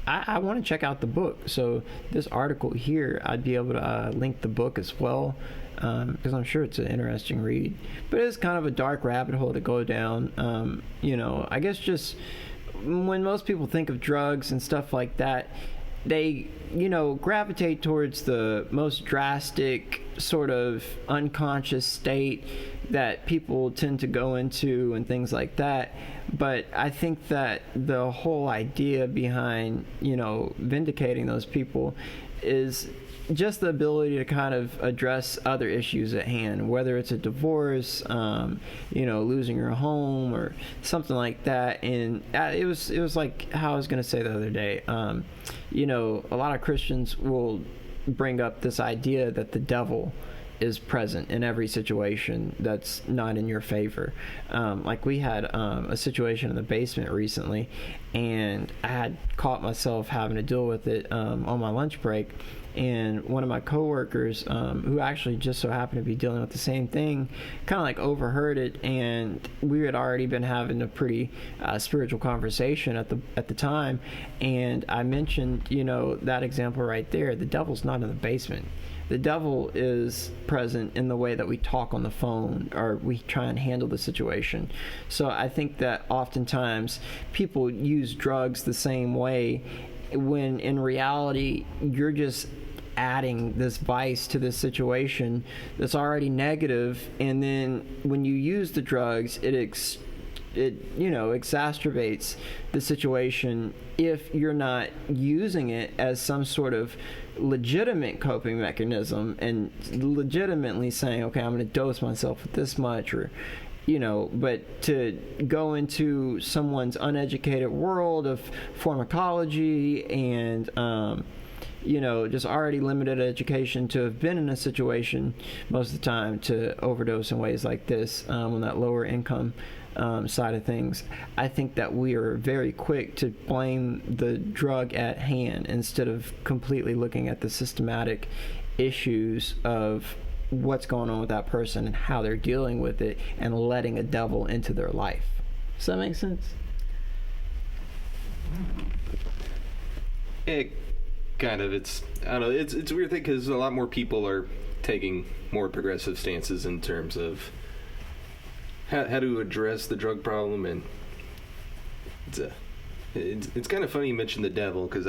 I want to check out the book. So this article here, I'd be able to link the book as well, because I'm sure it's an interesting read. But it's kind of a dark rabbit hole to go down. I guess just when most people think of drugs and stuff like that, they, gravitate towards the most drastic sort of unconscious state that people tend to go into and things like that. But I think that the whole idea behind, vindicating those people is just the ability to kind of address other issues at hand, whether it's a divorce, losing your home or something like that. And it was like how I was going to say the other day, a lot of Christians will bring up this idea that the devil is present in every situation that's not in your favor. Like we had a situation in the basement recently, and I had caught myself having to deal with it on my lunch break. And one of my coworkers, who actually just so happened to be dealing with the same thing, kind of like overheard it, and we had already been having a pretty spiritual conversation at the time. And I mentioned, that example right there. The devil's not in the basement. The devil is present in the way that we talk on the phone or we try and handle the situation. So I think that oftentimes people use drugs the same way, when in reality you're just adding this vice to this situation that's already negative, and then when you use the drugs, it exacerbates the situation if you're not using it as some sort of legitimate coping mechanism and legitimately saying, okay, I'm going to dose myself with this much, or but to go into someone's uneducated world of pharmacology and just already limited education, to have been in a situation most of the time to overdose in ways like this, on that lower income side of things, I think that we are very quick to blame the drug at hand instead of completely looking at the systematic issues of what's going on with that person and how they're dealing with it, and letting a devil into their life. Does that make sense? It kind of. I don't know. It's a weird thing because a lot more people are taking more progressive stances in terms of how to address the drug problem, and it's kind of funny you mentioned the devil, because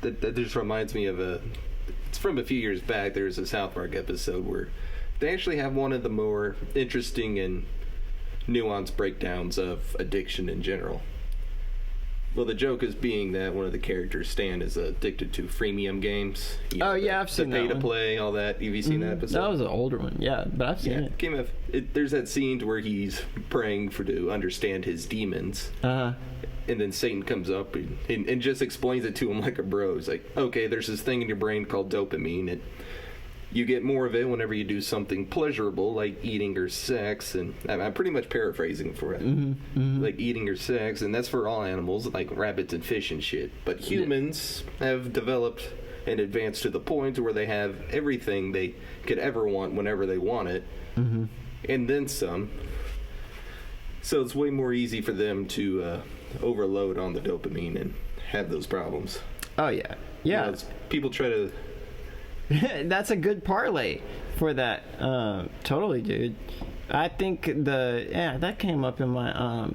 that just reminds me of it's from a few years back. There's a South Park episode where they actually have one of the more interesting and nuanced breakdowns of addiction in general. Well, the joke is being that one of the characters, Stan, is addicted to freemium games. I've seen that. The pay-to-play, all that. Have you seen that episode? That was an older one, yeah, but I've seen it. There's that scene where he's praying to understand his demons. Uh-huh. And then Satan comes up and just explains it to him like a bro. He's like, okay, there's this thing in your brain called dopamine, and you get more of it whenever you do something pleasurable, like eating or sex. And I'm pretty much paraphrasing for it. Like eating or sex, and that's for all animals, like rabbits and fish and shit. But humans have developed and advanced to the point where they have everything they could ever want whenever they want it, and then some. So it's way more easy for them to overload on the dopamine and have those problems. Oh, yeah. Yeah. People try to... That's a good parlay for that. Totally, dude. I think that came up in my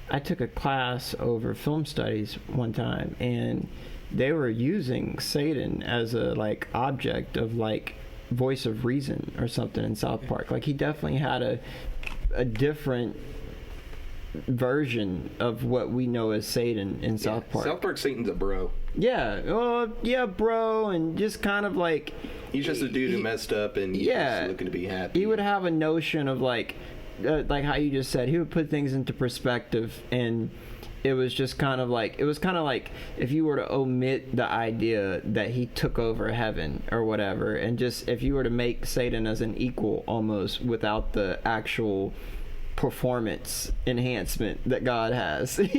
I took a class over film studies one time, and they were using Satan as a like object of like voice of reason or something in South Park. Like he definitely had a different version of what we know as Satan in South Park. South Park Satan's a bro. Yeah, bro, and just kind of like... He's just a dude who messed up and he's just looking to be happy. He would have a notion of like how you just said, he would put things into perspective, and it was just kind of like, if you were to omit the idea that he took over heaven or whatever, and just if you were to make Satan as an equal almost without the actual performance enhancement that God has. Like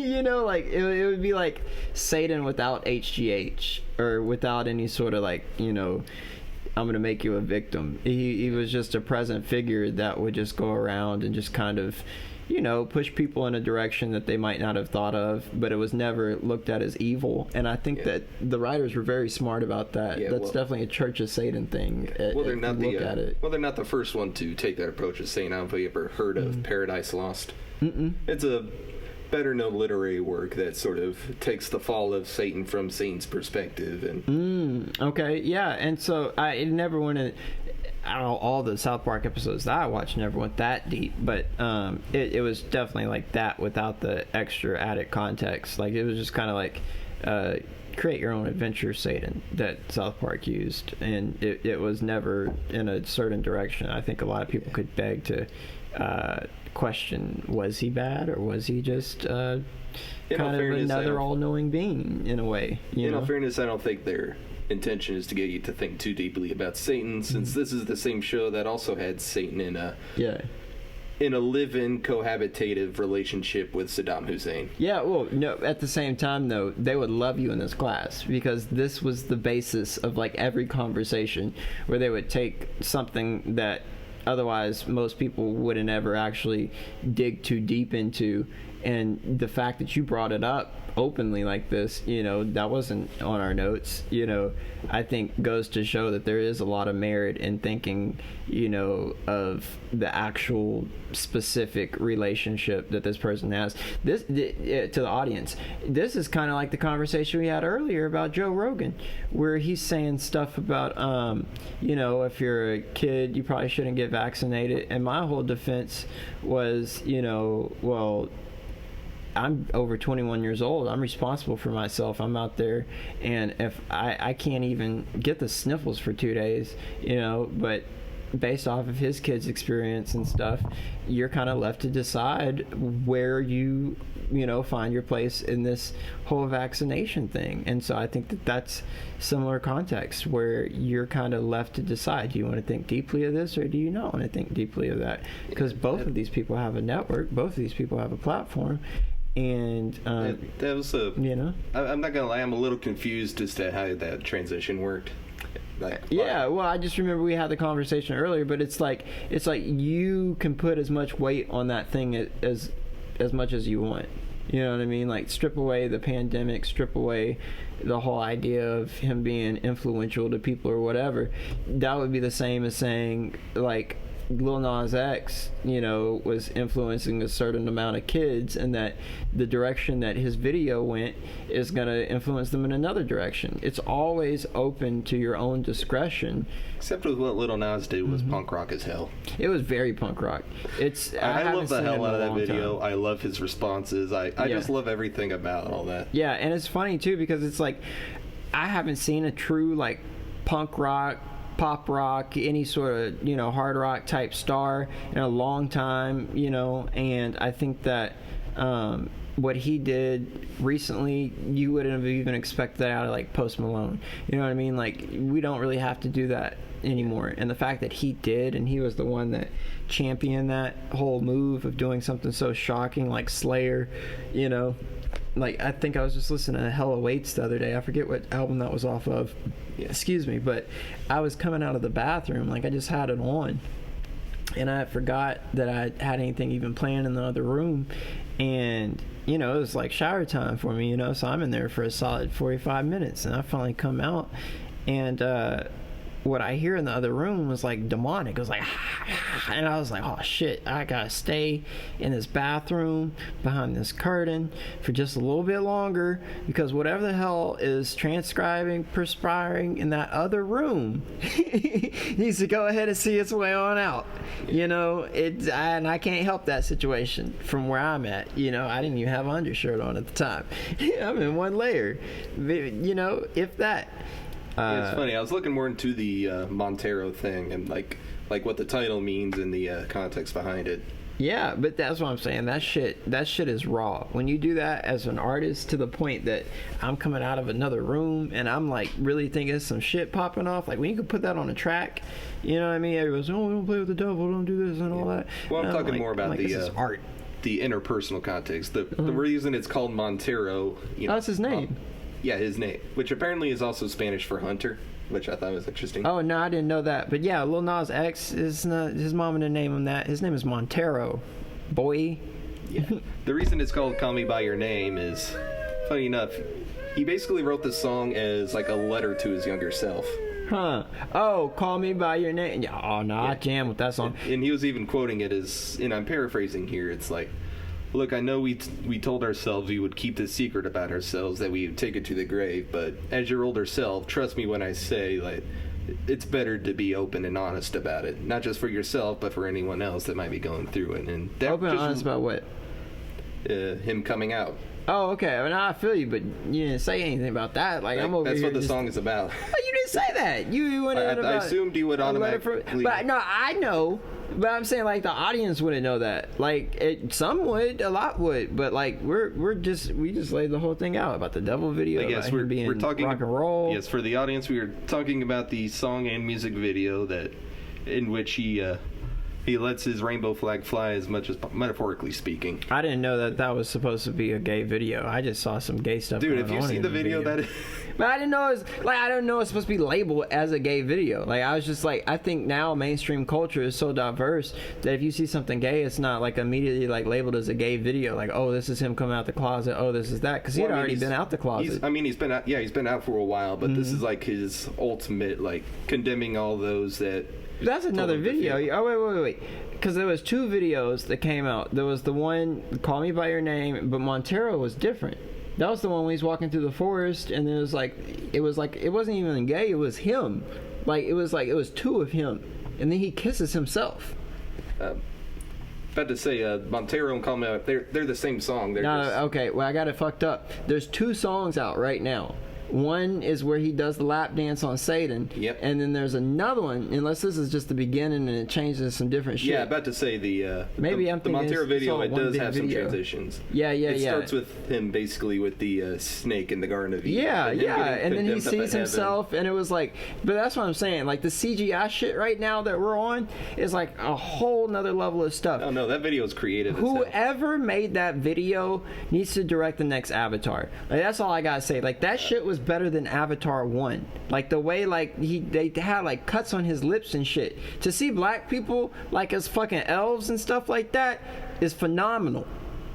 it would be like Satan without HGH or without any sort of like, I'm going to make you a victim. He was just a present figure that would just go around and just kind of, push people in a direction that they might not have thought of, but it was never looked at as evil. And I think that the writers were very smart about that. That's definitely a Church of Satan thing. They're not the first one to take that approach of saying, I don't know if you ever heard of Paradise Lost. It's a better known literary work that sort of takes the fall of Satan from Satan's perspective. And okay, yeah. And so I never went in... I don't know, all the South Park episodes that I watched never went that deep, but it was definitely like that without the extra added context. Like it was just kind of like create your own adventure Satan that South Park used, and it was never in a certain direction. I think a lot of people could beg to question, was he bad or was he just kind of another all-knowing being in a way? In all fairness, I don't think they're intention is to get you to think too deeply about Satan, since this is the same show that also had Satan in a live-in cohabitative relationship with Saddam Hussein. Yeah, well, no, at the same time though, they would love you in this class because this was the basis of like every conversation, where they would take something that otherwise most people wouldn't ever actually dig too deep into, and the fact that you brought it up openly like this, that wasn't on our notes, I think goes to show that there is a lot of merit in thinking, of the actual specific relationship that this person has. This to the audience, this is kind of like the conversation we had earlier about Joe Rogan, where he's saying stuff about, if you're a kid, you probably shouldn't get vaccinated. And my whole defense was, well, I'm over 21 years old. I'm responsible for myself. I'm out there, and if I can't even get the sniffles for 2 days, but based off of his kid's experience and stuff, you're kind of left to decide where you find your place in this whole vaccination thing. And so I think that that's similar context where you're kind of left to decide, do you want to think deeply of this or do you not want to think deeply of that? Because both of these people have a network, both of these people have a platform. And that was I'm not gonna lie, I'm a little confused as to how that transition worked. Well, I just remember we had the conversation earlier, but it's like you can put as much weight on that thing as much as you want. You know what I mean? Like strip away the pandemic, strip away the whole idea of him being influential to people or whatever. That would be the same as saying like, Lil Nas X, was influencing a certain amount of kids, and that the direction that his video went is going to influence them in another direction. It's always open to your own discretion. Except with what Lil Nas did was punk rock as hell. It was very punk rock. I love the hell out of that video. I love his responses. I just love everything about all that. Yeah, and it's funny too because it's like I haven't seen a true like punk rock, pop rock, any sort of hard rock type star in a long time, and I think that what he did recently, you wouldn't have even expected that out of like Post Malone. You know what I mean? Like, we don't really have to do that anymore, and the fact that he did, and he was the one that championed that whole move of doing something so shocking like Slayer, like I think I was just listening to Hell Awaits the other day. I forget what album that was off of. Excuse me, but I was coming out of the bathroom, like I just had it on, and I forgot that I had anything even playing in the other room, and it was like shower time for me, so I'm in there for a solid 45 minutes, and I finally come out, and what I hear in the other room was like demonic. It was like, and I was like, oh shit, I gotta stay in this bathroom behind this curtain for just a little bit longer, because whatever the hell is perspiring in that other room needs to go ahead and see its way on out. And I can't help that situation from where I'm at. I didn't even have an undershirt on at the time. I'm in one layer, if that. It's funny. I was looking more into the Montero thing and like what the title means and the context behind it. Yeah, but that's what I'm saying. That shit is raw. When you do that as an artist to the point that I'm coming out of another room and I'm like really thinking some shit popping off. Like when you can put that on a track, you know what I mean? Everybody's, oh, don't play with the devil, don't do this and all that. Well, I'm talking like, more about the art. The interpersonal context. The reason it's called Montero. That's his name. Yeah, his name, which apparently is also Spanish for hunter, which I thought was interesting. Oh, no, I didn't know that. But yeah, Lil Nas X, is not, his mom didn't name him that. His name is Montero. Boy. Yeah. The reason it's called Call Me By Your Name is, funny enough, he basically wrote this song as like a letter to his younger self. Huh. Oh, Call Me By Your Name. Yeah, oh, no, I jam with that song. And he was even quoting it as, and I'm paraphrasing here, it's like, look, I know we told ourselves we would keep this secret about ourselves, that we would take it to the grave, but as your older self, trust me when I say, like, it's better to be open and honest about it. Not just for yourself, but for anyone else that might be going through it. And that open and honest about what? Him coming out. Oh, okay. I mean, I feel you, but you didn't say anything about that. Like, I'm over that's here. That's what the song is about. But you didn't say that. You went on about. I assumed you would automatically. But no, I know. But I'm saying like the audience wouldn't know that. Like some would, a lot would. But like we just laid the whole thing out about the devil video. Yes, we're talking rock and roll. Yes, for the audience, we were talking about the song and music video in which he lets his rainbow flag fly, as much as metaphorically speaking. I didn't know that was supposed to be a gay video. I just saw some gay stuff. Dude, if you see the video, that is... But I didn't know it was, like, I didn't know it's supposed to be labeled as a gay video. Like, I was just like, I think now mainstream culture is so diverse that if you see something gay, it's not like immediately like labeled as a gay video. Like, oh, this is him coming out the closet. Oh, this is that, because he'd already been out the closet. He's been out. Yeah, he's been out for a while. But this is like his ultimate, like, condemning all those that. That's another video. Oh, wait. Because there was two videos that came out. There was the one, Call Me By Your Name, but Montero was different. That was the one when he's walking through the forest, and it was like, it wasn't even gay, it was him. It was two of him. And then he kisses himself. About to say, Montero and Call Me By, they're the same song. Okay, well, I got it fucked up. There's two songs out right now. One is where he does the lap dance on Satan. Yep. And then there's another one, unless this is just the beginning and it changes some different shit. Yeah, about to say the Montero video, it does have some transitions. Yeah. It starts with him basically with the snake in the Garden of Eden. Yeah. And then he sees himself, and it was like, but that's what I'm saying. Like the CGI shit right now that we're on is like a whole nother level of stuff. Oh no, that video is creative. Whoever made that video needs to direct the next Avatar. Like that's all I gotta say. Like that shit was better than Avatar 1. Like the way like they had like cuts on his lips and shit. To see black people like as fucking elves and stuff like that is phenomenal.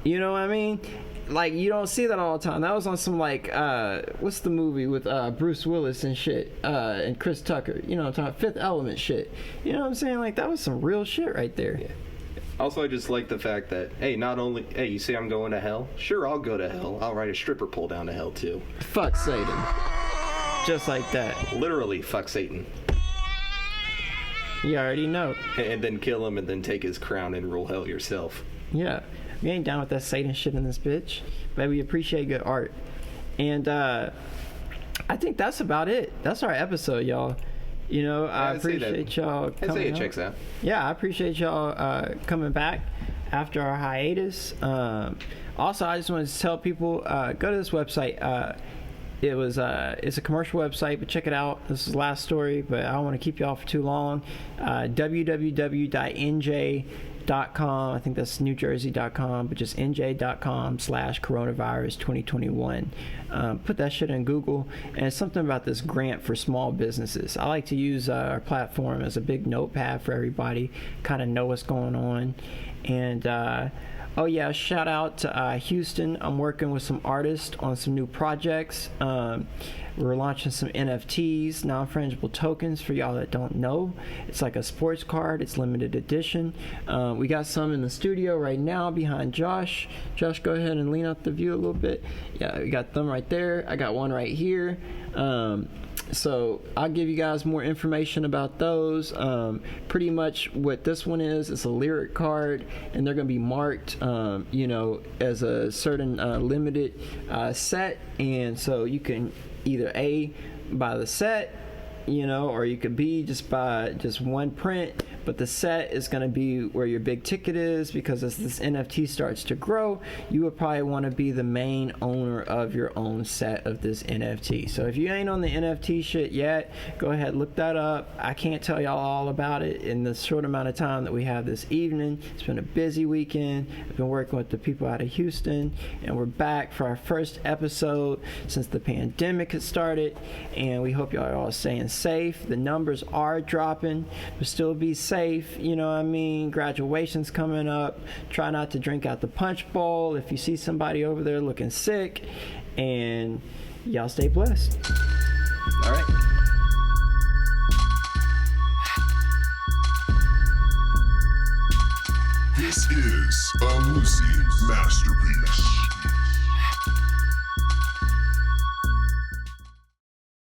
You know what I mean? like you don't see that all the time. That was on some like what's the movie with Bruce Willis and shit and Chris Tucker? You know, talking Fifth Element shit. You know what I'm saying? Like that was some real shit right there. Yeah. Also, I just like the fact that, hey, you see I'm going to hell? Sure, I'll go to hell. I'll ride a stripper pole down to hell, too. Fuck Satan. Just like that. Literally, fuck Satan. You already know. And then kill him and then take his crown and rule hell yourself. Yeah. We ain't down with that Satan shit in this bitch. But we appreciate good art. And I think that's about it. That's our episode, y'all. You know, I appreciate y'all coming. I'd say it checks out. Yeah, I appreciate y'all coming back after our hiatus. Also, I just wanted to tell people, go to this website. It's a commercial website, but check it out. This is the last story, but I don't want to keep y'all for too long. www.nj.com. I think that's newjersey.com, but just nj.com/coronavirus 2021. Put that shit in Google, and it's something about this grant for small businesses. I like to use our platform as a big notepad for everybody, kind of know what's going on. And oh yeah, shout out to Houston. I'm working with some artists on some new projects. We're launching some NFTs, non-fungible tokens, for y'all that don't know. It's like a sports card. It's limited edition. We got some in the studio right now behind Josh. Josh, go ahead and lean up the view a little bit. Yeah, we got them right there. I got one right here. So I'll give you guys more information about those. Pretty much what this one is, it's a lyric card, and they're going to be marked, you know, as a certain limited set. And so you can either A, buy the set, you know, or you could B, just buy just one print. But the set is going to be where your big ticket is, because as this NFT starts to grow, you would probably want to be the main owner of your own set of this NFT. So if you ain't on the NFT shit yet, go ahead, look that up. I can't tell y'all all about it in the short amount of time that we have this evening. It's been a busy weekend. I've been working with the people out of Houston, and we're back for our first episode since the pandemic has started, and we hope y'all are all staying safe. The numbers are dropping, but still be safe. You know what I mean? Graduation's coming up. Try not to drink out the punch bowl if you see somebody over there looking sick. And y'all stay blessed. All right. This is a Lucy masterpiece.